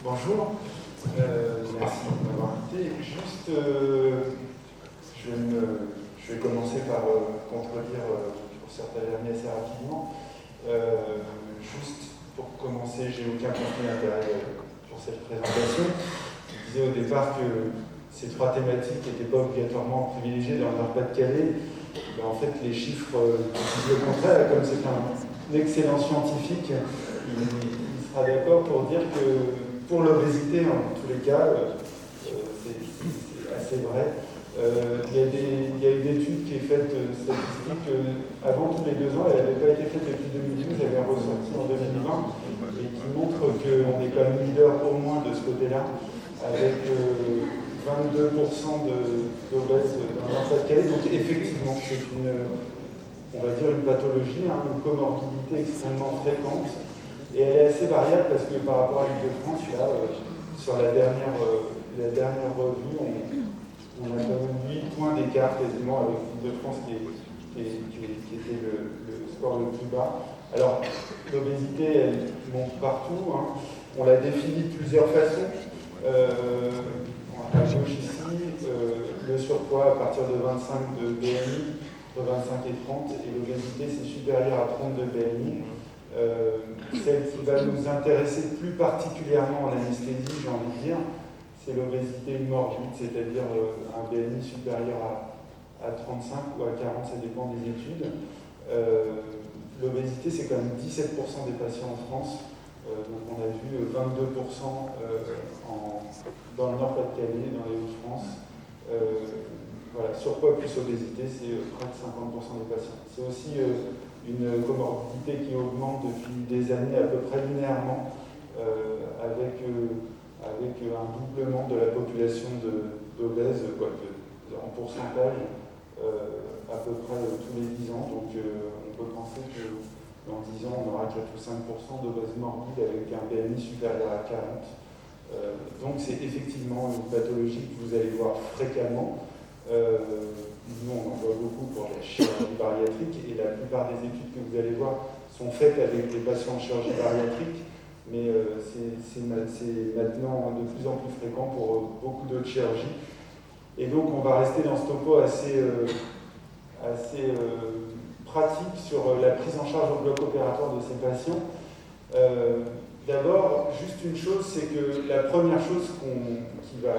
Bonjour, merci de m'avoir invité. Juste, je vais commencer par contredire pour certains derniers assez rapidement. Juste pour commencer, j'ai aucun conflit d'intérêt pour cette présentation. Je disais au départ que ces trois thématiques n'étaient pas obligatoirement privilégiées dans le Nord-Pas-de-Calais. Ben, en fait, les chiffres disent le contraire. Comme c'est un excellent scientifique, il sera d'accord pour dire que pour l'obésité, en tous les cas, c'est assez vrai. Il y a une étude qui est faite statistique avant tous les 2 ans, elle n'avait pas été faite depuis 2012, elle est ressortie en 2020, et qui montre qu'on est quand même leader au moins de ce côté-là, avec 22% d'obèses dans le Nord-Pas-de-Calais. Donc effectivement, c'est on va dire une pathologie, une comorbidité extrêmement fréquente. Et elle est assez variable parce que par rapport à l'Île-de-France, là, sur la dernière revue, on a quand même 8 points d'écart quasiment avec l'Île-de-France qui était le score le plus bas. Alors, l'obésité, elle monte partout. On la définit de plusieurs façons. À gauche ici, le surpoids à partir de 25 de BMI, entre 25 et 30, et l'obésité, c'est supérieur à 30 de BMI. Celle qui va nous intéresser plus particulièrement en anesthésie, j'ai envie de dire, c'est l'obésité morbide, c'est-à-dire un BMI supérieur à 35 ou à 40, ça dépend des études. L'obésité, c'est quand même 17% des patients en France, donc on a vu 22% dans le Nord-Pas-de-Calais, dans les Hauts-de-France. Voilà, surpoids plus obésité, c'est près de 50% des patients. C'est aussi une comorbidité qui augmente depuis des années à peu près linéairement, avec un doublement de la population d'obèses en pourcentage à peu près tous les 10 ans. Donc on peut penser que dans 10 ans, on aura 4 ou 5% d'obèses morbides avec un BMI supérieur à 40. Donc c'est effectivement une pathologie que vous allez voir fréquemment. Nous, on en voit beaucoup pour la chirurgie bariatrique, et la plupart des études que vous allez voir sont faites avec des patients en chirurgie bariatrique, mais c'est maintenant de plus en plus fréquent pour beaucoup d'autres chirurgies. Et donc, on va rester dans ce topo assez pratique sur la prise en charge au bloc opératoire de ces patients. D'abord, juste une chose, c'est que la première chose qui va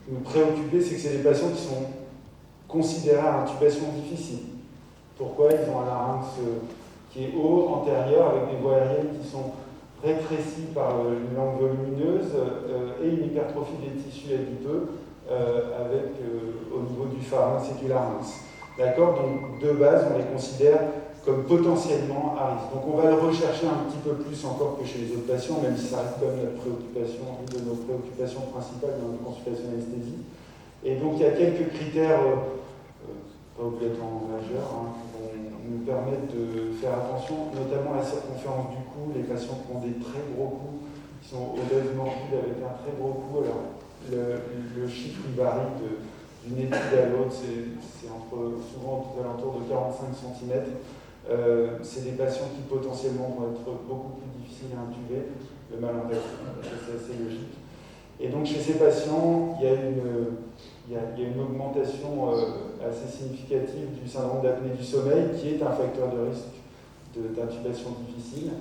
nous préoccuper, c'est que c'est des patients qui sont considérés à intubation difficile. Pourquoi? Ils ont un larynx qui est haut, antérieur, avec des voies aériennes qui sont rétrécies par une langue volumineuse et une hypertrophie des tissus adipeux au niveau du pharynx et du larynx. D'accord? Donc, de base, on les considère comme potentiellement à risque. Donc on va le rechercher un petit peu plus encore que chez les autres patients, même si ça reste comme une de nos préoccupations principales dans notre consultation d'anesthésie. Et donc il y a quelques critères, pas obligatoirement majeurs, qui vont nous permettre de faire attention, notamment à la circonférence du cou, les patients qui ont des très gros coups, qui sont obèses morbides avec un très gros cou. Alors le chiffre il varie d'une étude à l'autre, c'est souvent aux alentours de 45 cm. C'est des patients qui potentiellement vont être beaucoup plus difficiles à intuber, le mal en tête, c'est assez logique. Et donc chez ces patients, il y a une augmentation assez significative du syndrome d'apnée du sommeil, qui est un facteur de risque d'intubation difficile.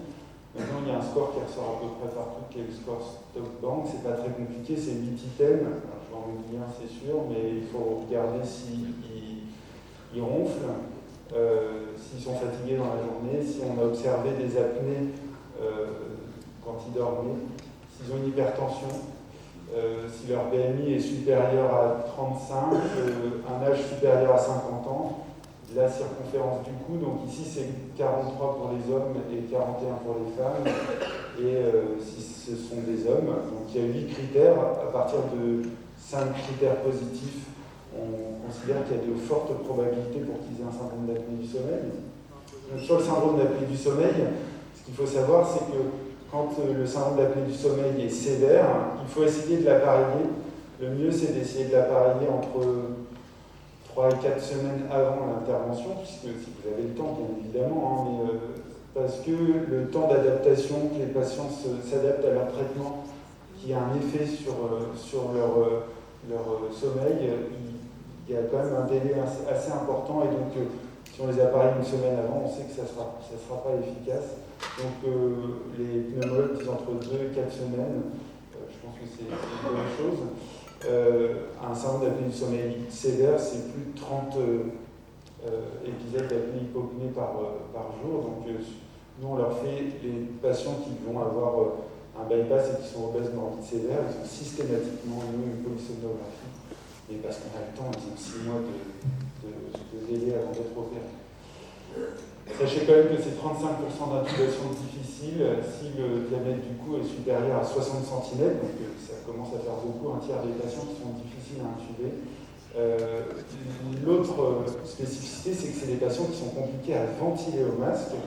Maintenant, il y a un score qui ressort à peu près partout, qui est le score Stockbank. C'est pas très compliqué, c'est 8 items. Alors, je vais en mettre bien, c'est sûr, mais il faut regarder s'ils ronflent. S'ils sont fatigués dans la journée, si on a observé des apnées quand ils dormaient, s'ils ont une hypertension, si leur BMI est supérieur à 35, un âge supérieur à 50 ans, la circonférence du cou, donc ici c'est 43 pour les hommes et 41 pour les femmes, et si ce sont des hommes, donc il y a 8 critères, à partir de 5 critères positifs, on considère qu'il y a de fortes probabilités pour qu'ils aient un syndrome d'apnée du sommeil. Donc, sur le syndrome d'apnée du sommeil, ce qu'il faut savoir, c'est que quand le syndrome d'apnée du sommeil est sévère, il faut essayer de l'appareiller. Le mieux, c'est d'essayer de l'appareiller entre 3 et 4 semaines avant l'intervention, puisque si vous avez le temps, bien évidemment, mais parce que le temps d'adaptation, que les patients s'adaptent à leur traitement, qui a un effet sur leur sommeil, il y a quand même un délai assez important, et donc si on les appareille une semaine avant, on sait que ça sera pas efficace. Donc les pneumologues disent entre 2 et 4 semaines, je pense que c'est une bonne chose. Un syndrome d'apnée du sommeil sévère, c'est plus de 30 épisodes d'apnée hypopnée par jour. Donc nous, on leur fait, les patients qui vont avoir un bypass et qui sont obèses morbide sévère, ils ont systématiquement une polysomnographie. Et parce qu'on a le temps, ils ont 6 mois de délai avant d'être opérés. Sachez quand même que c'est 35% d'intubation difficile si le diamètre du cou est supérieur à 60 cm, donc ça commence à faire beaucoup, un tiers des patients qui sont difficiles à intuber. L'autre spécificité, c'est que c'est des patients qui sont compliqués à ventiler au masque,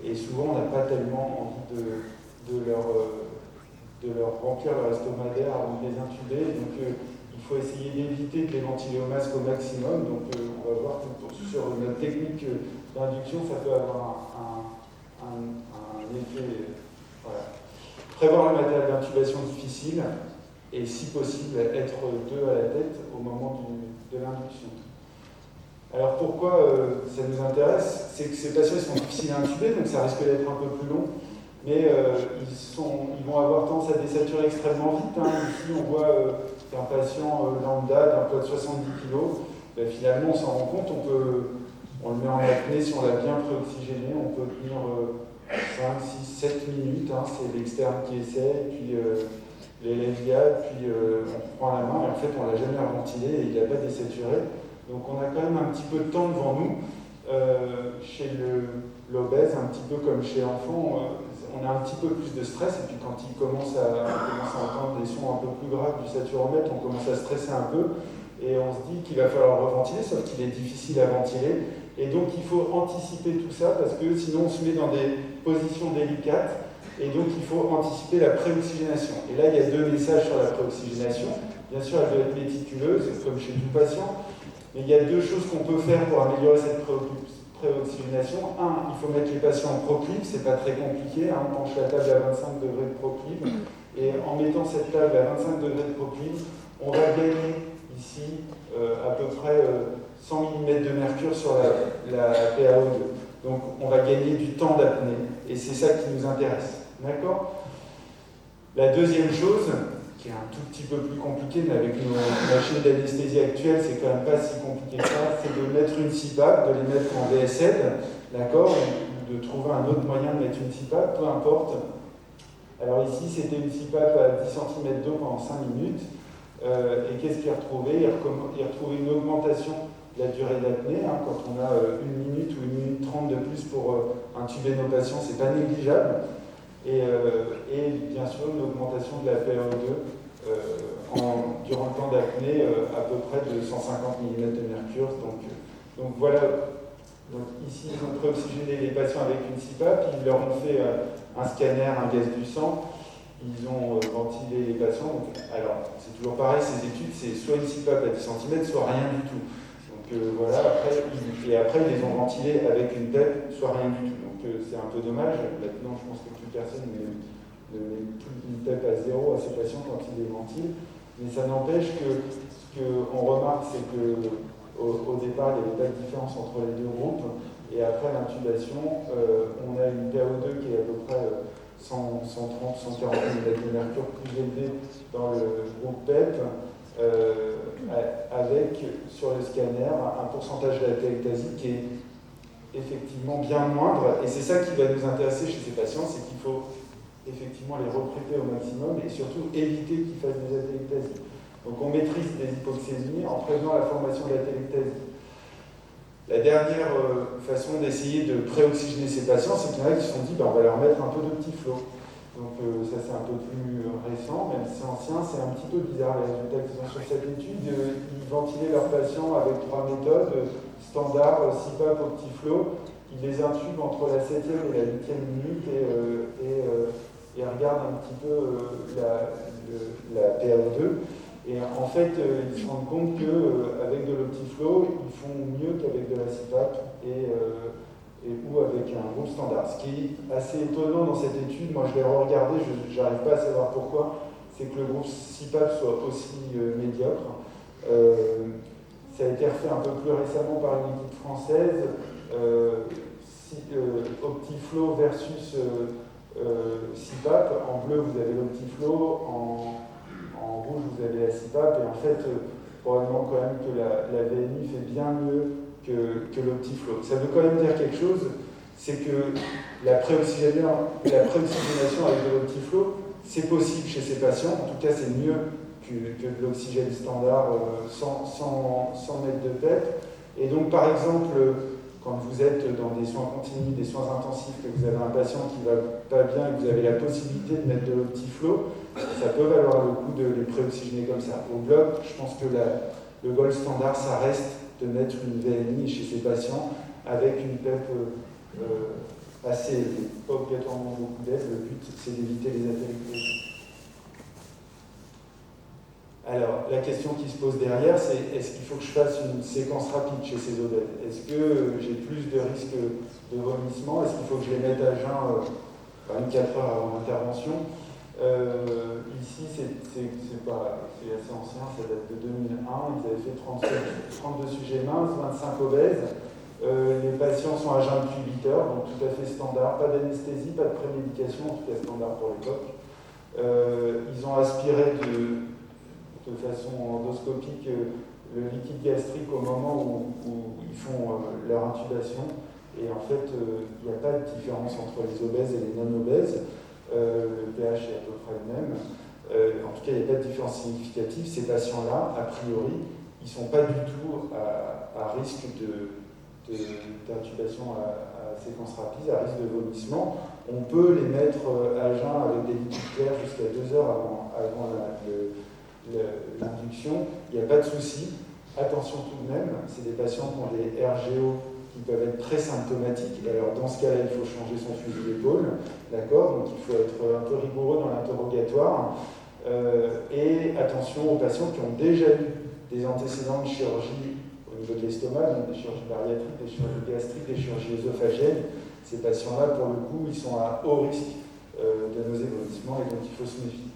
et souvent on n'a pas tellement envie de leur remplir leur estomadaire avant de les intuber. Donc il faut essayer d'éviter de les ventiler au masque au maximum. Donc on va voir que sur notre technique d'induction, ça peut avoir un effet. Voilà. Prévoir le matériel d'intubation difficile et si possible être 2 à la tête au moment de l'induction. Alors pourquoi ça nous intéresse? C'est que ces patients sont difficiles à intuber, donc ça risque d'être un peu plus long, mais ils vont avoir tendance à désaturer extrêmement vite. Ici on voit qu'un patient lambda d'un poids de 70 kg, finalement on s'en rend compte, on le met en apnée, si on l'a bien préoxygéné, on peut tenir 5, 6, 7 minutes, c'est l'externe qui essaie, puis les LVA, puis on prend la main, et en fait on ne l'a jamais reventilé et il n'a pas désaturé. Donc on a quand même un petit peu de temps devant nous. Chez l'obèse, un petit peu comme chez l'enfant, on a un petit peu plus de stress, et puis quand il commence à entendre des sons un peu plus graves du saturomètre, on commence à stresser un peu, et on se dit qu'il va falloir le reventiler, sauf qu'il est difficile à ventiler. Et donc il faut anticiper tout ça, parce que sinon on se met dans des positions délicates, et donc il faut anticiper la préoxygénation. Et là il y a 2 messages sur la préoxygénation. Bien sûr, elle doit être méticuleuse, comme chez tout patient, mais il y a 2 choses qu'on peut faire pour améliorer cette préoxygénation. Un, il faut mettre les patients en proclive, c'est pas très compliqué, on penche la table à 25 degrés de proclive, et en mettant cette table à 25 degrés de proclive, on va gagner ici à peu près 100 mm de mercure sur la PaO2. Donc on va gagner du temps d'apnée, et c'est ça qui nous intéresse. D'accord? La deuxième chose, qui est un tout petit peu plus compliqué, mais avec nos machines d'anesthésie actuelles, c'est quand même pas si compliqué que ça, c'est de mettre une CPAP, de les mettre en VSL, d'accord, ou de trouver un autre moyen de mettre une CPAP, peu importe. Alors ici, c'était une CPAP à 10 cm d'eau pendant 5 minutes, et qu'est-ce qu'il a retrouvé? Il a retrouvé une augmentation de la durée d'apnée, quand on a 1 minute ou 1 minute 30 de plus pour intuber nos patients, c'est pas négligeable. Et bien sûr une augmentation de la PaO2 durant le temps d'apnée à peu près de 150 mm de mercure. Donc voilà, donc ici ils ont préoxygéné les patients avec une CPAP, ils leur ont fait un scanner, un gaz du sang, ils ont ventilé les patients. Donc, alors c'est toujours pareil, ces études, c'est soit une CPAP à 10 cm, soit rien du tout. Donc voilà, après ils les ont ventilés avec une PEP, soit rien du tout. Donc c'est un peu dommage. Maintenant je pense que plus personne ne met une PEP à 0 à ses patients quand ils les ventilent. Mais ça n'empêche que ce qu'on remarque, c'est qu'au départ, il n'y avait pas de différence entre les 2 groupes. Et après l'intubation, on a une PaO2 qui est à peu près 130, 140 mm de mercure plus élevée dans le groupe PEP, avec, sur le scanner, un pourcentage d'atelectasie qui est effectivement bien moindre. Et c'est ça qui va nous intéresser chez ces patients, c'est qu'il faut effectivement les recruter au maximum et surtout éviter qu'ils fassent des atelectasies. Donc on maîtrise les hypoxémies en prévenant la formation d'atelectasie. La dernière façon d'essayer de préoxygéner ces patients, c'est qu'il y en a qui se sont dit on va leur mettre un peu de petit flot. Donc ça c'est un peu plus récent, même si c'est ancien, c'est un petit peu bizarre les résultats qu'ils ont sur cette étude. Ils ventilaient leurs patients avec 3 méthodes standard, CPAP au petit flot. Ils les intubent entre la 7e et la 8e minute et regardent un petit peu la PaO2. Et en fait, ils se rendent compte qu'avec de l'optiflow, ils font mieux qu'avec de la CPAP. Et ou avec un groupe standard. Ce qui est assez étonnant dans cette étude, moi je l'ai regardé, je n'arrive pas à savoir pourquoi, c'est que le groupe CPAP soit aussi médiocre. Ça a été refait un peu plus récemment par une équipe française, Optiflow versus CPAP. En bleu, vous avez l'Optiflow, en rouge, vous avez la CPAP, et en fait, probablement quand même que la VNI fait bien mieux que l'Optiflow. Ça veut quand même dire quelque chose, c'est que la préoxygénation avec de l'Optiflow, c'est possible chez ces patients, en tout cas c'est mieux que de l'oxygène standard sans mettre de PEP. Et donc par exemple, quand vous êtes dans des soins continus, des soins intensifs, que vous avez un patient qui va pas bien et que vous avez la possibilité de mettre de l'Optiflow, ça peut valoir le coup de les préoxygéner comme ça. Au bloc, je pense que le gold standard, ça reste de mettre une VNI chez ces patients avec une PEP assez élevée. Pas obligatoirement beaucoup d'aide, le but c'est d'éviter les appels. Alors, la question qui se pose derrière, c'est est-ce qu'il faut que je fasse une séquence rapide chez ces obèses? Est-ce que j'ai plus de risque de vomissement? Est-ce qu'il faut que je les mette à jeun 24 heures avant l'intervention? Ici, c'est assez ancien, ça date de 2001. Ils avaient fait 32 sujets minces, 25 obèses. Les patients sont à jeun depuis 8 heures, donc tout à fait standard. Pas d'anesthésie, pas de prémédication, en tout cas standard pour l'époque. Ils ont aspiré de façon endoscopique le liquide gastrique au moment où ils font leur intubation. Et en fait, il n'y a pas de différence entre les obèses et les non-obèses. Le pH est à peu près le même. En tout cas, il n'y a pas de différence significative. Ces patients-là, a priori, ils ne sont pas du tout à risque d'intubation à séquence rapide, à risque de vomissement. On peut les mettre à jeun avec des liquides clairs jusqu'à 2 heures avant l'induction, il n'y a pas de souci. Attention tout de même, c'est des patients qui ont des RGO qui peuvent être très symptomatiques. Alors dans ce cas-là, il faut changer son fusil d'épaule, d'accord? Donc il faut être un peu rigoureux dans l'interrogatoire. Et attention aux patients qui ont déjà eu des antécédents de chirurgie au niveau de l'estomac, donc des chirurgies bariatriques, des chirurgies gastriques, des chirurgies œsophagiennes. Ces patients-là, pour le coup, ils sont à haut risque de nausées, vomissements, et donc il faut se méfier.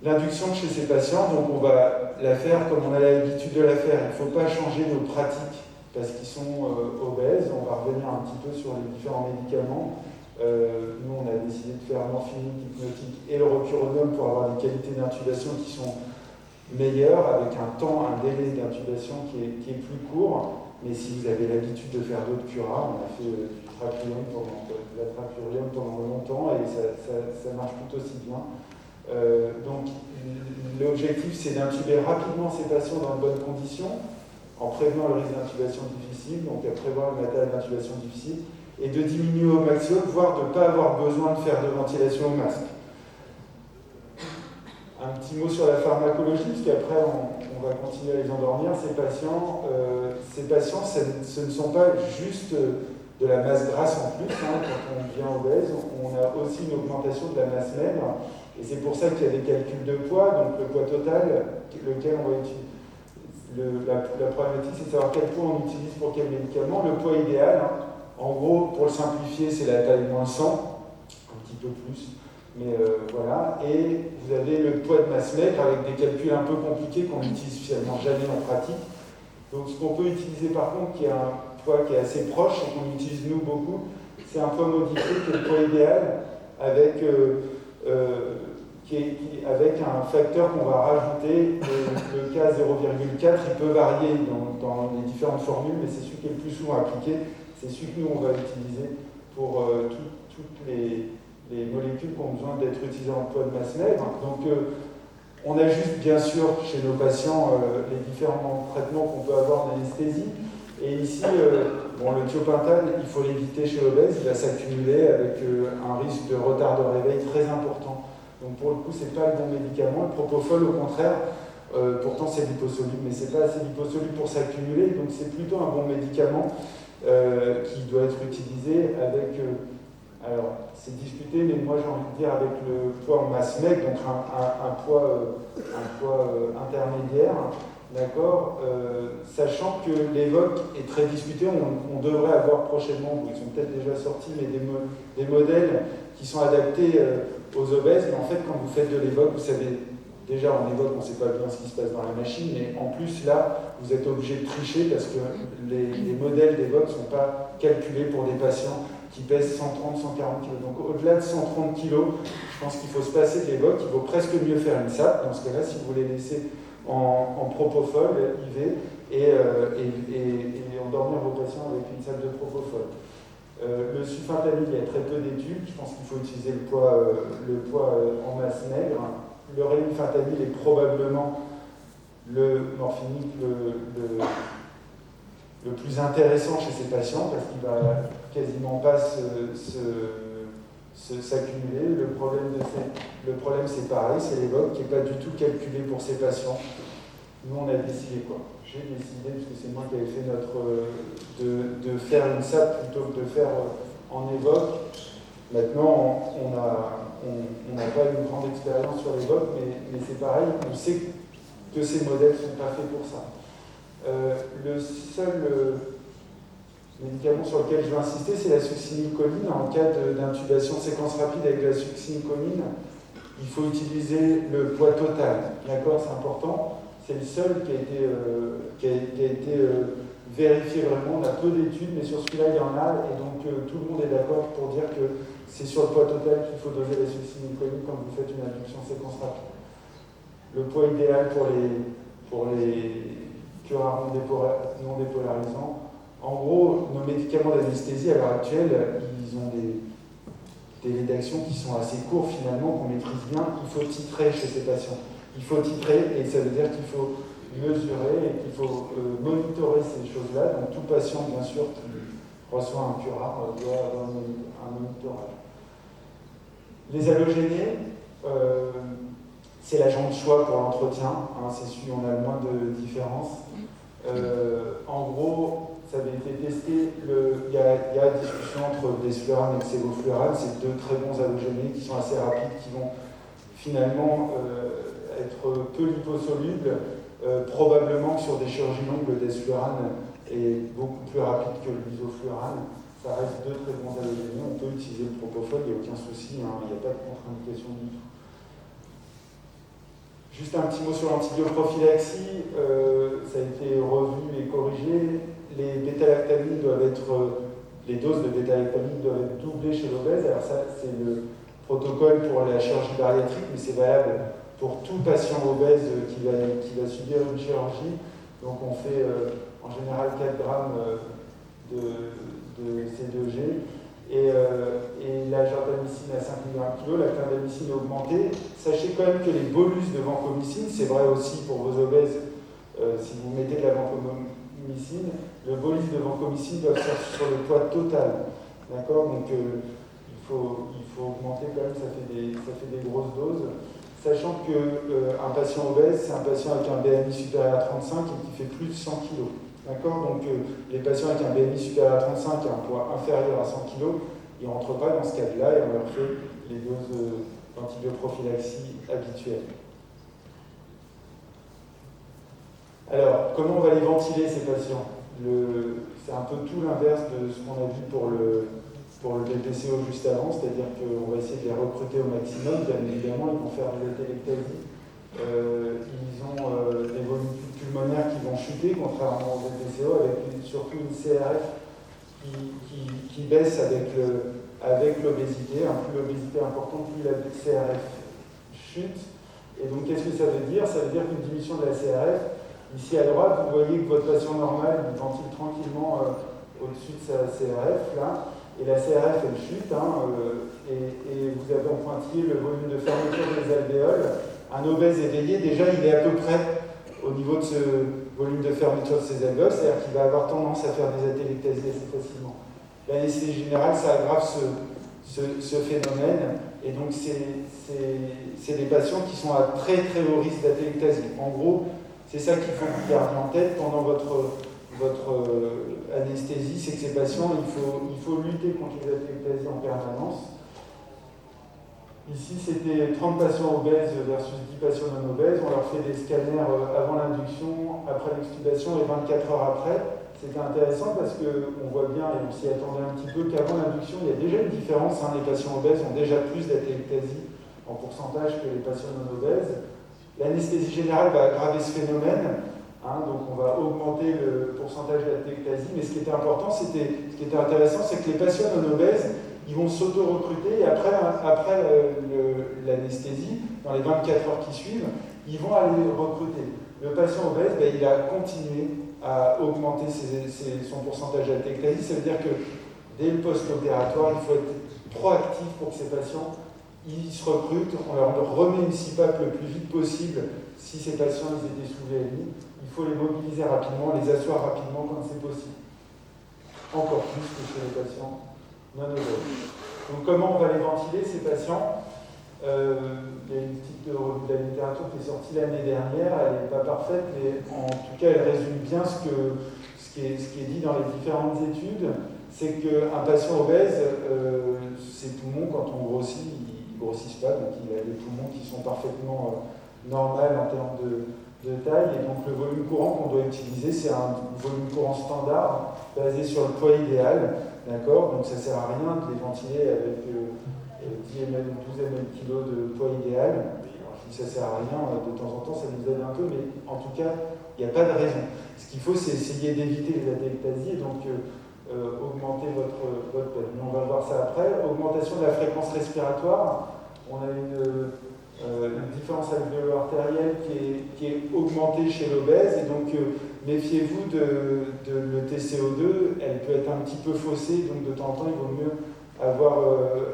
L'induction chez ces patients, donc on va la faire comme on a l'habitude de la faire. Il ne faut pas changer nos pratiques parce qu'ils sont obèses. On va revenir un petit peu sur les différents médicaments. Nous, on a décidé de faire morphinique, hypnotique et le rocuronium pour avoir des qualités d'intubation qui sont meilleures, avec un délai d'intubation qui est plus court. Mais si vous avez l'habitude de faire d'autres curats, on a fait du tracurium pendant longtemps et ça marche tout aussi bien. Donc l'objectif c'est d'intuber rapidement ces patients dans de bonnes conditions en prévenant le risque d'intubation difficile, donc à prévoir le matériel d'intubation difficile et de diminuer au maximum, voire de ne pas avoir besoin de faire de ventilation au masque. Un petit mot sur la pharmacologie, parce qu'après on va continuer à les endormir. Ces patients ce ne sont pas juste de la masse grasse en plus, quand on devient obèse, on a aussi une augmentation de la masse maigre. Et c'est pour ça qu'il y a des calculs de poids, donc le poids total, lequel on va utiliser. La problématique, c'est de savoir quel poids on utilise pour quel médicament. Le poids idéal, en gros, pour le simplifier, c'est la taille -100, un petit peu plus, mais voilà. Et vous avez le poids de masse maigre avec des calculs un peu compliqués qu'on n'utilise finalement jamais en pratique. Donc ce qu'on peut utiliser par contre, qui est un poids qui est assez proche et qu'on utilise nous beaucoup, c'est un poids modifié qui est le poids idéal avec avec un facteur qu'on va rajouter, le K 0,4, il peut varier dans les différentes formules, mais c'est celui qui est le plus souvent appliqué, c'est celui que nous on va utiliser pour toutes les molécules qui ont besoin d'être utilisées en poids de masse maigre. Donc on ajuste bien sûr chez nos patients les différents traitements qu'on peut avoir en anesthésie. Et ici, le thiopentane, il faut l'éviter chez l'obèse, il va s'accumuler avec un risque de retard de réveil très important. Donc pour le coup, ce n'est pas le bon médicament. Le propofol, au contraire, pourtant c'est liposoluble, mais ce n'est pas assez liposoluble pour s'accumuler. Donc c'est plutôt un bon médicament qui doit être utilisé avec... alors, c'est discuté, mais moi j'ai envie de dire avec le poids en masse maigre, donc un poids intermédiaire. d'accord, sachant que l'Evoque est très discuté, on devrait avoir prochainement, ils sont peut-être déjà sortis, mais des modèles qui sont adaptés aux obèses, mais en fait quand vous faites de l'Evoque, vous savez, déjà en Evoque on ne sait pas bien ce qui se passe dans la machine, mais en plus là, vous êtes obligé de tricher parce que les modèles d'Evoque ne sont pas calculés pour des patients qui pèsent 130, 140 kg. Donc au-delà de 130 kg, je pense qu'il faut se passer de l'Evoque, il vaut presque mieux faire une SAP, dans ce cas-là, si vous voulez laisser en propofol, IV, et endormir vos patients avec une salle de propofol. Le sulfentanyl, il y a très peu d'études, je pense qu'il faut utiliser le poids en masse maigre. Le rélifentanyl est probablement le morphinique le plus intéressant chez ces patients parce qu'il va quasiment pas s'accumuler. Le problème c'est pareil, c'est l'Evoque qui n'est pas du tout calculé pour ces patients. Nous on a décidé quoi? J'ai décidé, parce que c'est moi qui avais fait de faire une SAP plutôt que de faire en Evoque. Maintenant on n'a pas une grande expérience sur l'Evoque, mais c'est pareil, on sait que ces modèles ne sont pas faits pour ça. Le seul médicament sur lequel je veux insister, c'est la succinylcholine. En cas d'intubation séquence rapide avec la succinylcholine, il faut utiliser le poids total. D'accord, c'est important. C'est le seul qui a été vérifié vraiment. On a peu d'études, mais sur celui-là, il y en a. Et donc, tout le monde est d'accord pour dire que c'est sur le poids total qu'il faut doser la succinylcholine quand vous faites une induction séquence rapide. Le poids idéal pour les curares non dépolarisants. En gros, nos médicaments d'anesthésie à l'heure actuelle, ils ont des délais d'action qui sont assez courts finalement, qu'on maîtrise bien. Il faut titrer chez ces patients. Il faut titrer et ça veut dire qu'il faut mesurer et qu'il faut monitorer ces choses-là. Donc tout patient, bien sûr, qui reçoit un curare doit avoir un monitorage. Les halogénés, c'est l'agent de choix pour l'entretien, hein, c'est celui où on a le moins de différence. En gros, ça avait été testé, il y a discussion entre desflurane et sevoflurane, c'est deux très bons halogénés qui sont assez rapides, qui vont finalement être peu liposolubles. Probablement que sur des chirurgies longues, le desflurane est beaucoup plus rapide que l'isoflurane. Ça reste deux très bons halogénés, on peut utiliser le propofol, il n'y a aucun souci, hein, il n'y a pas de contre-indication du tout. Juste un petit mot sur l'antibioprophylaxie, ça a été revu et corrigé. Les bêta-lactamines doivent être, les doses de bêta-lactamine doivent être doublées chez l'obèse. Alors ça, c'est le protocole pour la chirurgie bariatrique, mais c'est valable pour tout patient obèse qui va subir une chirurgie. Donc on fait en général 4 grammes de C2G. Et la gentamicine à 5 mg/kg, la clindamycine augmentée. Sachez quand même que les bolus de vancomycine, c'est vrai aussi pour vos obèses, si vous mettez de la vancomycine, le bolus de vancomycine doit se faire sur le poids total. D'accord? Donc il faut augmenter quand même, ça fait des grosses doses. Sachant qu'un patient obèse, c'est un patient avec un BMI supérieur à 35 et qui fait plus de 100 kg. D'accord? Donc les patients avec un BMI supérieur à 35 et un poids inférieur à 100 kg, ils ne rentrent pas dans ce cadre-là et on leur fait les doses d'antibioprophylaxie habituelles. Alors, comment on va les ventiler ces patients? C'est un peu tout l'inverse de ce qu'on a vu pour le BPCO juste avant, c'est-à-dire qu'on va essayer de les recruter au maximum. Bien évidemment, ils vont faire des téléctasie. Ils ont des volumes pulmonaires qui vont chuter, contrairement au BPCO, avec surtout une CRF qui baisse avec l'obésité. Plus l'obésité est importante, plus la CRF chute. Et donc, qu'est-ce que ça veut dire? Ça veut dire qu'une diminution de la CRF, ici à droite, vous voyez que votre patient normal il ventile tranquillement au-dessus de sa CRF, là, et la CRF, elle chute, et vous avez en pointillé le volume de fermeture des alvéoles. Un obèse éveillé, déjà, il est à peu près au niveau de ce volume de fermeture de ses alvéoles, c'est-à-dire qu'il va avoir tendance à faire des atélectasies assez facilement. L'anesthésie générale, ça aggrave ce phénomène, et donc c'est des patients qui sont à très très haut risque d'atélectasie. En gros, c'est ça qu'il faut que vous gardiez en tête pendant votre anesthésie, c'est que ces patients, il faut lutter contre les atélectasies en permanence. Ici, c'était 30 patients obèses versus 10 patients non obèses. On leur fait des scanners avant l'induction, après l'extubation et 24 heures après. C'était intéressant parce qu'on voit bien, et on s'y attendait un petit peu, qu'avant l'induction, il y a déjà une différence. Les patients obèses ont déjà plus d'atelectasie en pourcentage que les patients non obèses. L'anesthésie générale va aggraver ce phénomène. Donc on va augmenter le pourcentage d'atelectasie. Mais ce qui était important, ce qui était intéressant, c'est que les patients non obèses, ils vont s'auto-recruter et après l'anesthésie, dans les 24 heures qui suivent, ils vont aller recruter. Le patient obèse, il a continué à augmenter son pourcentage d'atelectasie. Ça veut dire que dès le post-opératoire, il faut être proactif pour que ces patients ils se recrutent. On leur remet une CPAP le plus vite possible si ces patients ils étaient sous VLI. Il faut les mobiliser rapidement, les asseoir rapidement quand c'est possible. Encore plus que chez les patients non obèses. Donc comment on va les ventiler, ces patients? Il y a une petite revue de la littérature qui est sortie l'année dernière, elle n'est pas parfaite, mais en tout cas elle résume bien ce qui est dit dans les différentes études. C'est qu'un patient obèse, ses poumons, quand on grossit, ils ne grossissent pas, donc il a des poumons qui sont parfaitement normaux en termes de taille, et donc le volume courant qu'on doit utiliser, c'est un volume courant standard basé sur le poids idéal, d'accord? Donc ça ne sert à rien de les ventiler avec 10 ml ou 12 ml kg de poids idéal. Alors je dis ça ne sert à rien, de temps en temps ça nous aide un peu, mais en tout cas, il n'y a pas de raison. Ce qu'il faut, c'est essayer d'éviter les atelectasies, et donc augmenter votre PEP. Mais on va voir ça après. Augmentation de la fréquence respiratoire. On a une différence alvéolo-artérielle qui est augmentée chez l'obèse, et donc méfiez-vous de le TCO2, elle peut être un petit peu faussée, donc de temps en temps il vaut mieux avoir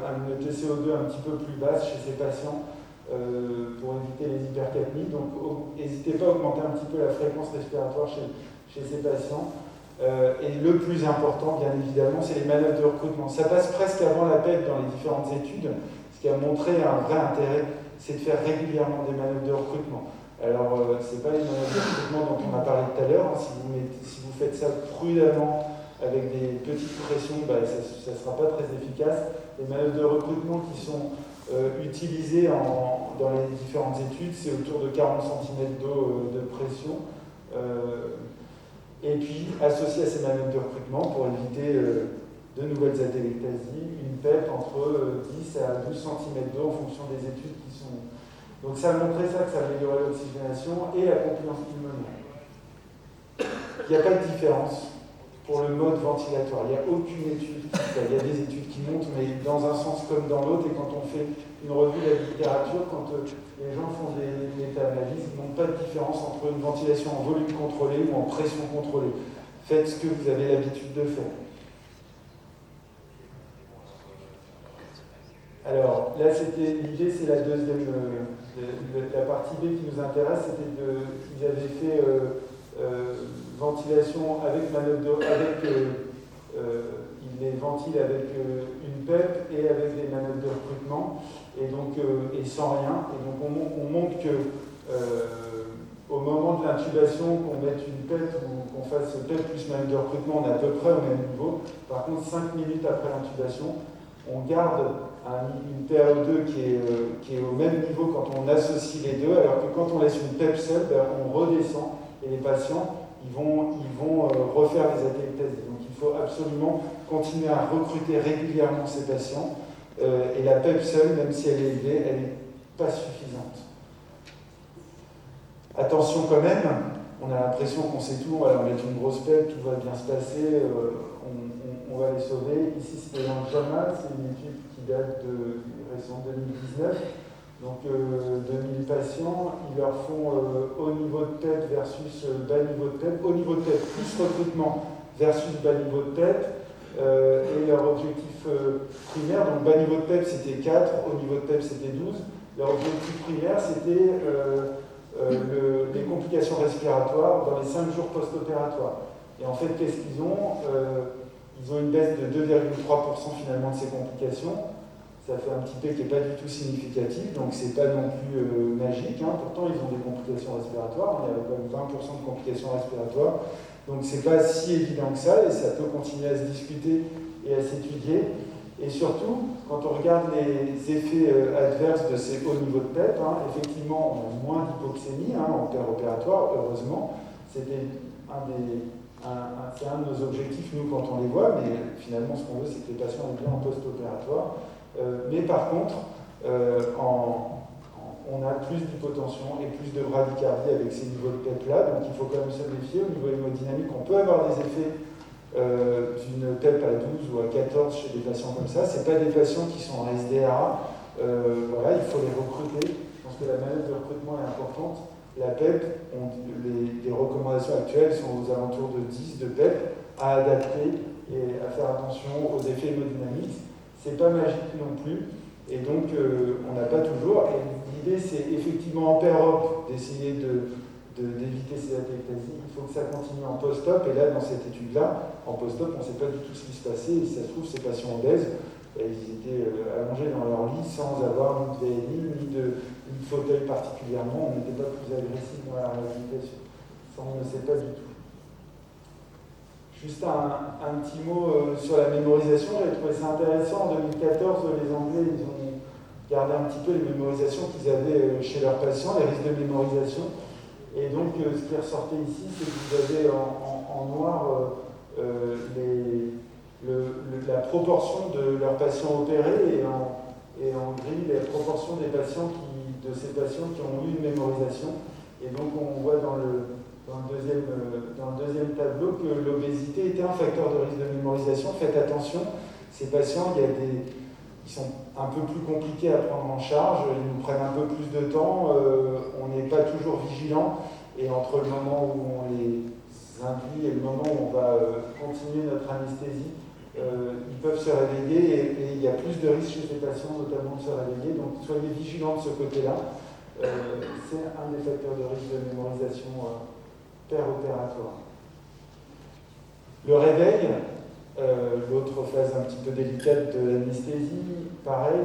une TCO2 un petit peu plus basse chez ces patients pour éviter les hypercapnies. Donc n'hésitez pas à augmenter un petit peu la fréquence respiratoire chez ces patients. Et le plus important, bien évidemment, c'est les manœuvres de recrutement. Ça passe presque avant la PEP dans les différentes études. Ce qui a montré un vrai intérêt, c'est de faire régulièrement des manœuvres de recrutement. Alors, ce n'est pas les manœuvres de recrutement dont on a parlé tout à l'heure. Si vous faites ça prudemment, avec des petites pressions, ça ne sera pas très efficace. Les manœuvres de recrutement qui sont utilisées dans les différentes études, c'est autour de 40 cm d'eau de pression. Et puis, associé à ces manœuvres de recrutement, pour éviter de nouvelles atelectasies, une PEP entre 10 à 12 cm d'eau en fonction des études qui sont. Donc ça a montré ça, que ça améliorait l'oxygénation et la compétence pulmonaire. Il n'y a pas de différence pour le mode ventilatoire. Il n'y a aucune étude. Il y a des études qui montrent, mais dans un sens comme dans l'autre. Et quand on fait une revue de la littérature, quand les gens font des méta-analyses, ils n'ont pas de différence entre une ventilation en volume contrôlé ou en pression contrôlée. Faites ce que vous avez l'habitude de faire. Alors, là, l'idée, c'est la deuxième, la partie B qui nous intéresse, c'était ils avaient fait ventilation avec manœuvre ils les ventilent avec une PEP et avec des manœuvres de recrutement, et donc et sans rien. Et donc on montre que au moment de l'intubation, qu'on mette une PEP ou qu'on fasse PEP plus manœuvre de recrutement, on est à peu près au même niveau. Par contre, 5 minutes après l'intubation, on garde une PaO2 qui est au même niveau quand on associe les deux, alors que quand on laisse une PEP seule, on redescend, et les patients ils vont refaire les atelectasies. Donc il faut absolument continuer à recruter régulièrement ces patients, et la PEP seule, même si elle est élevée, elle n'est pas suffisante. Attention quand même, on a l'impression qu'on sait tout, on va leur mettre une grosse PEP, tout va bien se passer, on va les sauver. Ici c'était dans le JAMA, c'est une étude qui date de récente 2019. Donc 2000 patients, ils leur font haut niveau de PEP versus bas niveau de PEP, haut niveau de PEP plus recrutement versus bas niveau de PEP, et leur objectif primaire, donc bas niveau de PEP c'était 4, haut niveau de PEP c'était 12, leur objectif primaire c'était les complications respiratoires dans les 5 jours post-opératoires. Et en fait, qu'est-ce qu'ils ont? Ils ont une baisse de 2,3% finalement de ces complications. Ça fait un petit P qui n'est pas du tout significatif, donc c'est pas non plus magique. Pourtant, ils ont des complications respiratoires. On est à quand même 20% de complications respiratoires. Donc c'est pas si évident que ça, et ça peut continuer à se discuter et à s'étudier. Et surtout, quand on regarde les effets adverses de ces hauts niveaux de PEP, effectivement, on a moins d'hypoxémie en opératoire, heureusement. C'était c'est un de nos objectifs, nous, quand on les voit, mais finalement, ce qu'on veut, c'est que les patients aient bien en post-opératoire. Mais par contre, on a plus d'hypotension et plus de bradycardie avec ces niveaux de PEP-là, donc il faut quand même se méfier. Au niveau hémodynamique, on peut avoir des effets d'une PEP à 12 ou à 14 chez des patients comme ça. Ce pas des patients qui sont en SDRA. Voilà, il faut les recruter. Je pense que la manœuvre de recrutement est importante. La PEP, les recommandations actuelles sont aux alentours de 10 de PEP à adapter et à faire attention aux effets hémodynamiques. C'est pas magique non plus. Et donc, on n'a pas toujours. Et l'idée, c'est effectivement en PEROP d'essayer d'éviter ces atectasies. Il faut que ça continue en post-op. Et là, dans cette étude-là, en post-op, on ne sait pas du tout ce qui se passait. Et si ça se trouve, ces patients obèses, ils étaient allongés dans leur lit sans avoir ni de VNI, ni de fauteuil particulièrement. On n'était pas plus agressif dans la réhabilitation. Ça, on ne sait pas du tout. Juste un petit mot sur la mémorisation. J'avais trouvé ça intéressant. En 2014, les Anglais, ils ont gardé un petit peu les mémorisations qu'ils avaient chez leurs patients, les risques de mémorisation. Et donc, ce qui ressortait ici, c'est que vous avez en noir la proportion de leurs patients opérés et en gris la proportion de ces patients qui ont eu une mémorisation. Et donc, on voit dans le deuxième tableau que l'obésité était un facteur de risque de mémorisation. Faites attention, ces patients, ils sont un peu plus compliqués à prendre en charge, ils nous prennent un peu plus de temps, on n'est pas toujours vigilant, et entre le moment où on les induit et le moment où on va continuer notre anesthésie, ils peuvent se réveiller et il y a plus de risques chez ces patients, notamment de se réveiller. Donc soyez vigilants de ce côté-là. C'est un des facteurs de risque de mémorisation opératoire. Le réveil, l'autre phase un petit peu délicate de l'anesthésie, pareil,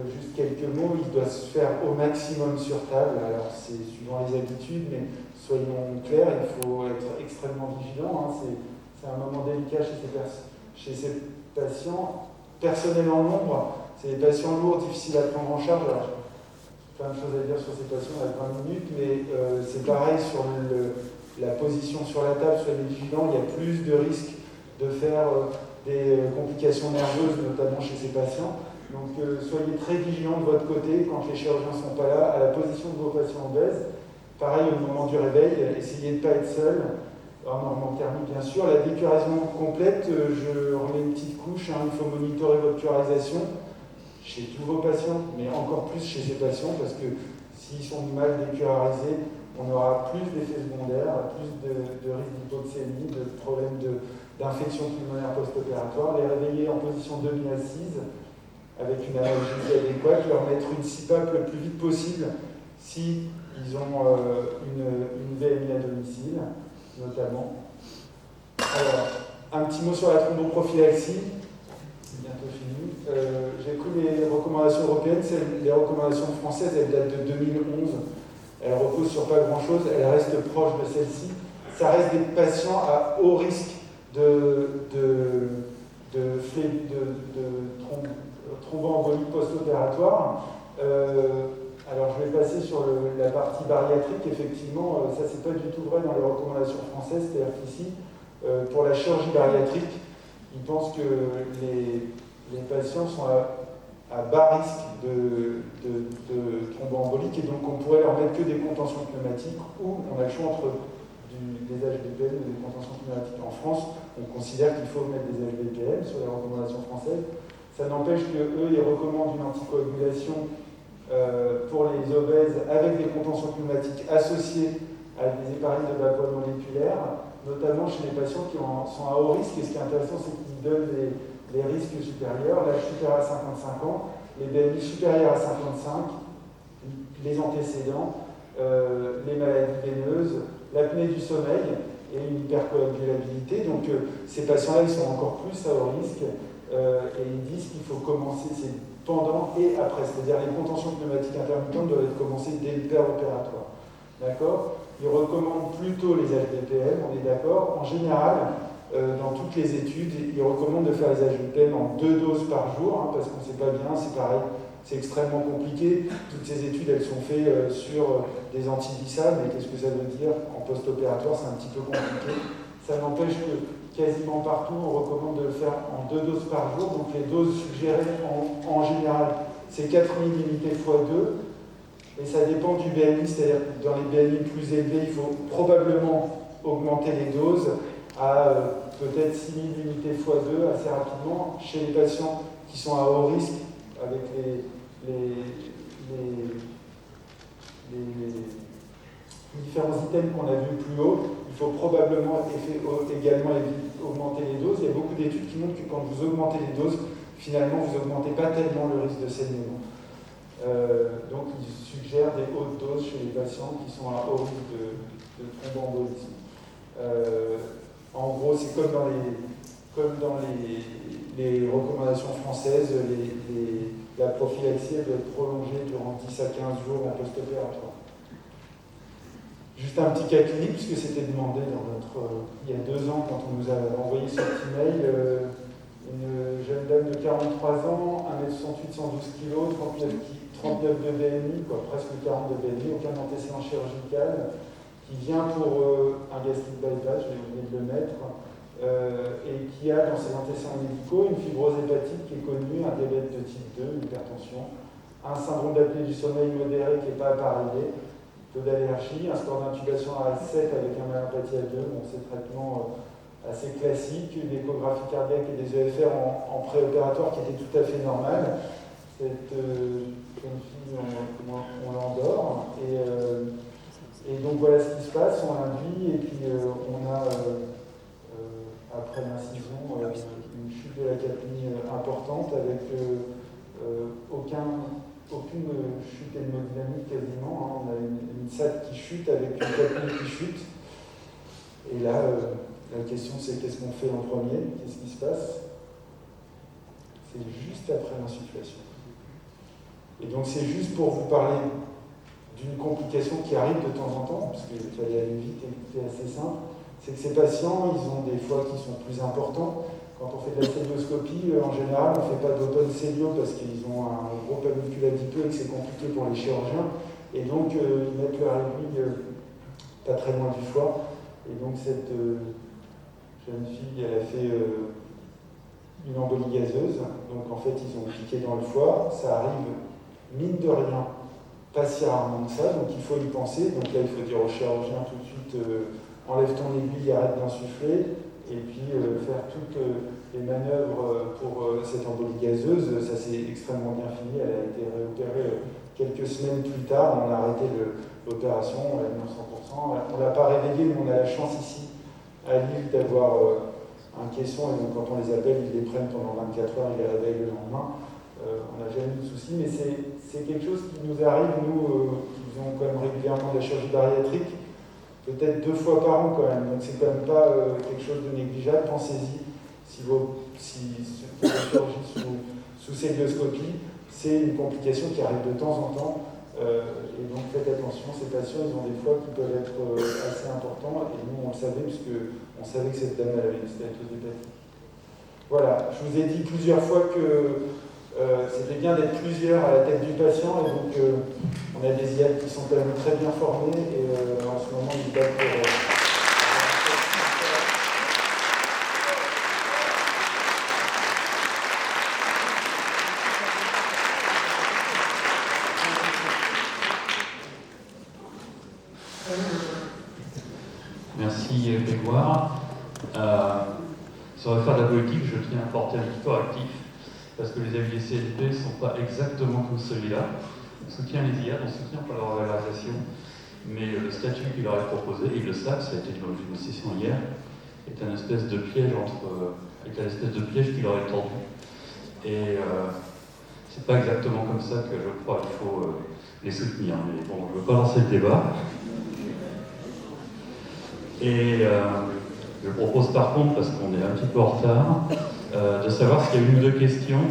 juste quelques mots, il doit se faire au maximum sur table. Alors c'est suivant les habitudes, mais soyons clairs, il faut être extrêmement vigilant. C'est un moment délicat chez ces patients. Personnellement, nombre, c'est des patients lourds, difficiles à prendre en charge. Alors, plein de choses à dire sur ces patients avec 20 minutes, mais c'est pareil sur la position sur la table, soyez vigilants, il y a plus de risques de faire des complications nerveuses, notamment chez ces patients. Donc soyez très vigilants de votre côté quand les chirurgiens ne sont pas là, à la position de vos patients obèses. Pareil au moment du réveil, essayez de ne pas être seul, en normothermie bien sûr. La décuration complète, je remets une petite couche, il faut monitorer votre curisation chez tous vos patients, mais encore plus chez ces patients, parce que s'ils sont mal décurarisés, on aura plus d'effets secondaires, plus de risques d'hypoxémie, de problèmes d'infection pulmonaire post-opératoire. Les réveiller en position demi-assise, avec une analgésie adéquate, leur mettre une CPAP le plus vite possible si ils ont une VMI à domicile, notamment. Alors, un petit mot sur la thromboprophylaxie. C'est bientôt fini. J'ai pris les recommandations européennes. Les recommandations françaises, elles datent de 2011. Elles reposent sur pas grand-chose. Elles restent proches de celles-ci. Ça reste des patients à haut risque de thromboembolie post-opératoire. Alors je vais passer sur la partie bariatrique. Effectivement, ça c'est pas du tout vrai dans les recommandations françaises. C'est-à-dire qu'ici, pour la chirurgie bariatrique, ils pensent que les patients sont à bas risque de thromboembolique et donc on pourrait leur mettre que des contentions pneumatiques ou on a le choix entre des HBPN ou des contentions pneumatiques. En France, on considère qu'il faut mettre des HBPN sur les recommandations françaises. Ça n'empêche qu'eux, ils recommandent une anticoagulation pour les obèses avec des contentions pneumatiques associées à des héparines de bas poids moléculaires, notamment chez les patients qui sont à haut risque. Et ce qui est intéressant, c'est qu'ils donnent les risques supérieurs, l'âge supérieur à 55 ans, les BMI supérieurs à 55, les antécédents, les maladies veineuses, l'apnée du sommeil et une hypercoagulabilité. Donc ces patients-là, ils sont encore plus à haut risque et ils disent qu'il faut commencer, c'est pendant et après, c'est-à-dire les contentions pneumatiques intermittentes doivent être commencées dès le péropératoire. D'accord ? Ils recommandent plutôt les HBPM, on est d'accord. En général, dans toutes les études, ils recommandent de faire les ajouts de peine en 2 doses par jour, hein, parce qu'on ne sait pas bien, c'est pareil, c'est extrêmement compliqué. Toutes ces études, elles sont faites sur des antiviral, mais qu'est-ce que ça veut dire en post-opératoire, c'est un petit peu compliqué. Ça n'empêche que quasiment partout, on recommande de le faire en 2 doses par jour. Donc les doses suggérées en général, c'est 4000 unités x 2. Et ça dépend du BMI, c'est-à-dire que dans les BMI plus élevés, il faut probablement augmenter les doses à peut-être 6000 unités x 2 assez rapidement. Chez les patients qui sont à haut risque, avec les différents items qu'on a vus plus haut, il faut probablement également augmenter les doses. Il y a beaucoup d'études qui montrent que quand vous augmentez les doses, finalement, vous n'augmentez pas tellement le risque de saignement. Donc, ils suggèrent des hautes doses chez les patients qui sont à haut risque de thromboembolisme. En gros, c'est comme dans les recommandations françaises, la prophylaxie doit être prolongée durant 10 à 15 jours en post-opératoire. Juste un petit cas clinique, puisque c'était demandé il y a 2 ans, quand on nous a envoyé ce petit mail. Une jeune dame de 43 ans, 1m68, 112 kg, 39 de BMI, presque 40 de BMI, aucun antécédent chirurgical, qui vient pour un gastrique bypass, je vais oublier de le mettre, et qui a dans ses antécédents médicaux une fibrose hépatique qui est connue, un diabète de type 2, une hypertension, un syndrome d'apnée du sommeil modéré qui n'est pas appareillé, peu d'allergie, un score d'intubation à 7 avec un myopathie à 2, bon, c'est traitement assez classique, une échographie cardiaque et des EFR en préopératoire qui était tout à fait normal. Cette jeune fille, on l'endort. Et donc voilà ce qui se passe, on l'induit et puis on a, après l'incision, une chute de la capnie importante avec aucune chute hémodynamique quasiment. Hein. On a une SAT qui chute avec une capnie qui chute. Et là, la question c'est qu'est-ce qu'on fait en premier? Qu'est-ce qui se passe? C'est juste après l'insufflation. Et donc c'est juste pour vous parler d'une complication qui arrive de temps en temps, parce qu'il fallait aller vite et qui est assez simple, c'est que ces patients, ils ont des foies qui sont plus importants. Quand on fait de la célioscopie, en général, on ne fait pas d'open célio parce qu'ils ont un gros panicule adipeux et que c'est compliqué pour les chirurgiens. Et donc, ils mettent leur aiguille pas très loin du foie. Et donc, cette jeune fille, elle a fait une embolie gazeuse. Donc, en fait, ils ont piqué dans le foie. Ça arrive, mine de rien, pas si rarement que ça. Donc, il faut y penser. Donc là, il faut dire au chirurgien tout de suite, enlève ton aiguille, arrête d'insuffler. Et puis faire toutes les manœuvres pour cette embolie gazeuse, ça s'est extrêmement bien fini. Elle a été réopérée quelques semaines plus tard. On a arrêté l'opération, on l'a mis en 100%. On ne l'a pas réveillée, mais on a la chance ici à Lille d'avoir un caisson. Et donc quand on les appelle, ils les prennent pendant 24 heures, ils les réveillent le lendemain. On n'a jamais eu de soucis, mais c'est quelque chose qui nous arrive, nous qui faisons quand même régulièrement de la chirurgie bariatrique. Peut-être 2 fois par an quand même, donc c'est quand même pas quelque chose de négligeable. Pensez-y, si chirurgie sous célioscopie, c'est une complication qui arrive de temps en temps, et donc faites attention, ces patients, ils ont des foies qui peuvent être assez importants, et nous on le savait, puisqu'on savait que cette dame avait une stéatose hépatique. Voilà, je vous ai dit plusieurs fois que c'était bien d'être plusieurs à la tête du patient, et donc on a des IAD qui sont quand même très bien formés, et en ce moment ils battent pour... Merci Grégoire. Sur l'affaire de la politique, je tiens à porter un discours actif, parce que les avis des CLP ne sont pas exactement comme celui-là. On soutient les IAD, on soutient pas leur valorisation, mais le statut qui leur est proposé, ils le savent, ça a été dans une session hier, est un espèce de piège qui leur est tendu. Et c'est pas exactement comme ça que je crois qu'il faut les soutenir. Mais bon, je ne veux pas lancer le débat. Et je propose par contre, parce qu'on est un petit peu en retard, de savoir s'il y a une ou deux questions,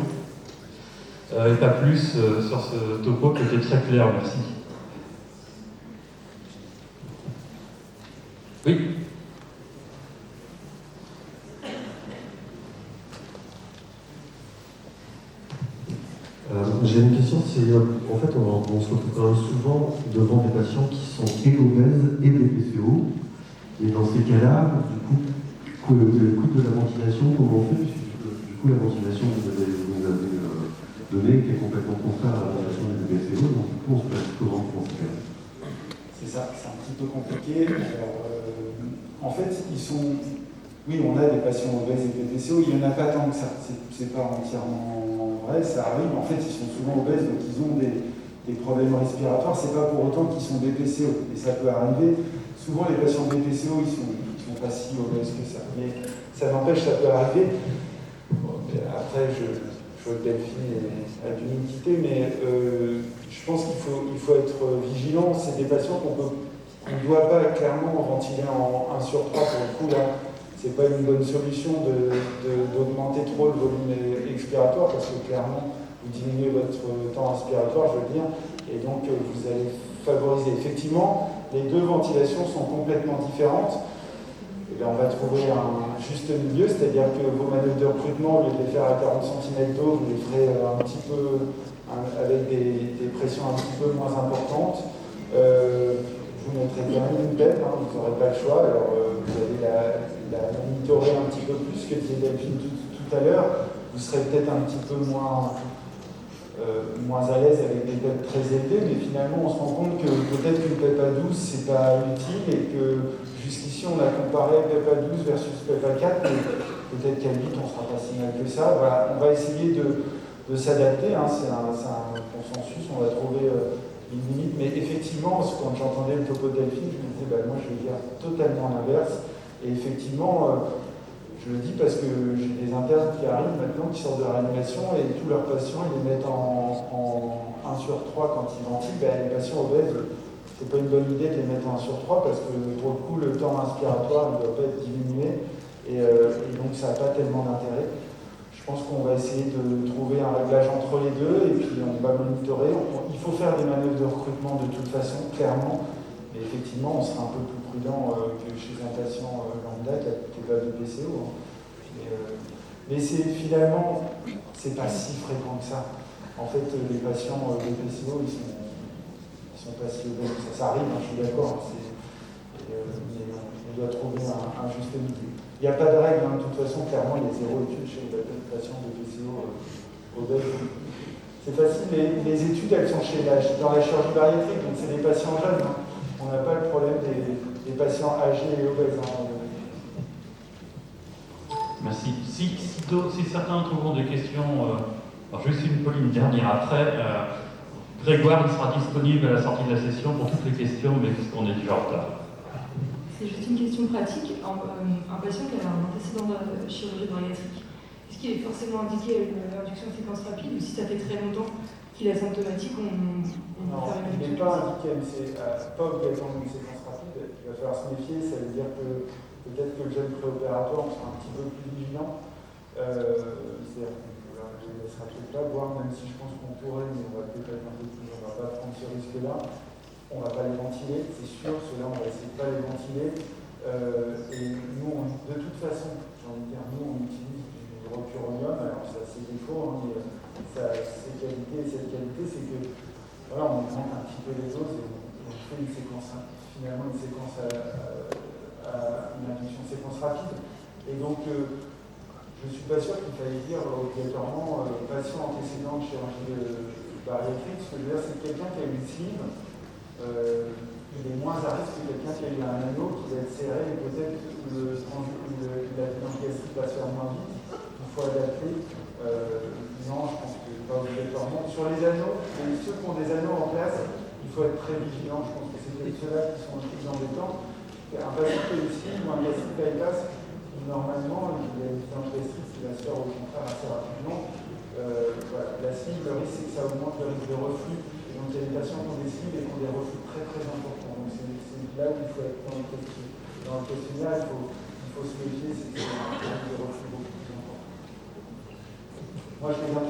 et pas plus sur ce topo qui était très clair. Merci. Oui. question, c'est en fait, on se retrouve quand même souvent devant des patients qui sont et obèses et BPCO. Et dans ces cas-là, du coup, le coût de la ventilation, comment on fait? Puisque du coup, la ventilation que vous avez donnée, qui est complètement contraire à la ventilation des BPCO, donc du coup, on se place comment dans ces cas-là? C'est ça, c'est un petit peu compliqué. Alors, en fait, ils sont. Oui, on a des patients obèses et BPCO, il n'y en a pas tant que ça. C'est pas entièrement vrai, ça arrive. En fait, ils sont souvent obèses, donc ils ont des problèmes respiratoires. C'est pas pour autant qu'ils sont BPCO. Et ça peut arriver. Souvent, les patients BPCO, ils sont pas si obèses que ça. Mais ça n'empêche, ça peut arriver. Bon, après, je vois que Delphine a dû nous quitter, mais je pense qu'il faut être vigilant. C'est des patients qu'on ne doit pas clairement ventiler en 1 sur 3 pour le coup là. C'est pas une bonne solution d'augmenter trop le volume expiratoire parce que clairement vous diminuez votre temps inspiratoire, je veux dire, et donc vous allez favoriser. Effectivement, les deux ventilations sont complètement différentes. Et bien, on va trouver un juste milieu, c'est-à-dire que vos manœuvres de recrutement, au lieu de les faire à 40 cm d'eau, vous les ferez un petit peu avec des pressions un petit peu moins importantes. Vous mettrez bien une bête, vous n'aurez pas le choix. Alors, vous allez la monitorer un petit peu plus que disait Delphine tout à l'heure. Vous serez peut-être un petit peu moins à l'aise avec des bêtes très élevées, mais finalement, on se rend compte que peut-être qu'une PEPA 12, c'est pas utile et que jusqu'ici, on a comparé PEPA 12 versus PEPA 4, mais peut-être qu'à 8, on sera pas si mal que ça. Voilà, on va essayer de s'adapter, c'est un consensus, on va trouver une limite, mais effectivement, quand j'entendais le topo de Delphine, je me disais, moi je vais dire totalement l'inverse, et effectivement, je le dis parce que j'ai des internes qui arrivent maintenant, qui sortent de la réanimation, et tous leurs patients, ils les mettent en 1 sur 3 quand ils ventilent. Les patients obèses, c'est pas une bonne idée de les mettre en 1 sur 3 parce que pour le coup, le temps inspiratoire ne doit pas être diminué, et donc ça n'a pas tellement d'intérêt. Je pense qu'on va essayer de trouver un réglage entre les deux et puis on va monitorer. Il faut faire des manœuvres de recrutement de toute façon, clairement. Mais effectivement, on sera un peu plus prudent que chez un patient lambda qui n'est pas de PCO. Mais finalement, c'est pas si fréquent que ça. En fait, les patients de PCO, ils sont pas si obèses. Ça arrive, je suis d'accord. Mais on doit trouver un juste milieu. Il n'y a pas de règle, de toute façon, clairement, il y a 0 études chez les patients de PCO obèses. C'est facile, les études, elles sont dans la chirurgie bariatrique, donc c'est des patients jeunes. On n'a pas le problème des patients âgés et obèses. Merci. Si certains d'entre vous ont des questions, alors juste une dernière après. Grégoire, il sera disponible à la sortie de la session pour toutes les questions, mais puisqu'on est déjà en retard. C'est juste une question pratique. Un patient qui a un antécédent de chirurgie bariatrique, est-ce qu'il est forcément indiqué à une induction de séquence rapide ou si ça fait très longtemps qu'il est asymptomatique, non, il n'est pas indiqué pas obligatoirement une séquence rapide. Il va falloir se méfier, ça veut dire que peut-être que le jeune préopératoire, on sera un petit peu plus vigilant. C'est-à-dire qu'on ne laissera peut-être pas voir, même si je pense qu'on pourrait, mais on va peut-être être un peu plus, on ne va pas prendre ce risque-là. On ne va pas les ventiler, c'est sûr, ceux-là on va essayer de ne pas les ventiler. Et nous, de toute façon, j'ai envie de dire, nous on utilise du rocuronium, alors ça c'est défaut, mais cette qualité, c'est que voilà, on augmente un petit peu les doses et on fait finalement une séquence une induction de séquence rapide. Et donc, je ne suis pas sûr qu'il fallait dire obligatoirement patient antécédent de chirurgie bariatrique. Ce que je veux dire, c'est que quelqu'un qui a eu une sleeve, il est moins à risque que quelqu'un qui a eu un anneau qui va être serré et peut-être la vidange gastrique va se faire moins vite. Il faut adapter. Non, je pense que pas obligatoirement. Sur les anneaux, et ceux qui ont des anneaux en place, il faut être très vigilant. Je pense que c'est peut-être ceux-là qui sont plus embêtants. Un patient qui a une sleeve ou un gastrique bypass, normalement, il y a une vidange gastrique qui va se faire au contraire assez rapidement. La sleeve, le risque, c'est que ça augmente le risque de reflux. Et donc, il y a des patients qui ont des sleeves et qui ont des reflux très très importants. Donc, c'est là où il faut être dans le questionnaire, il faut se méfier, c'est qu'il y a des reflux beaucoup plus importants. Moi, je regarde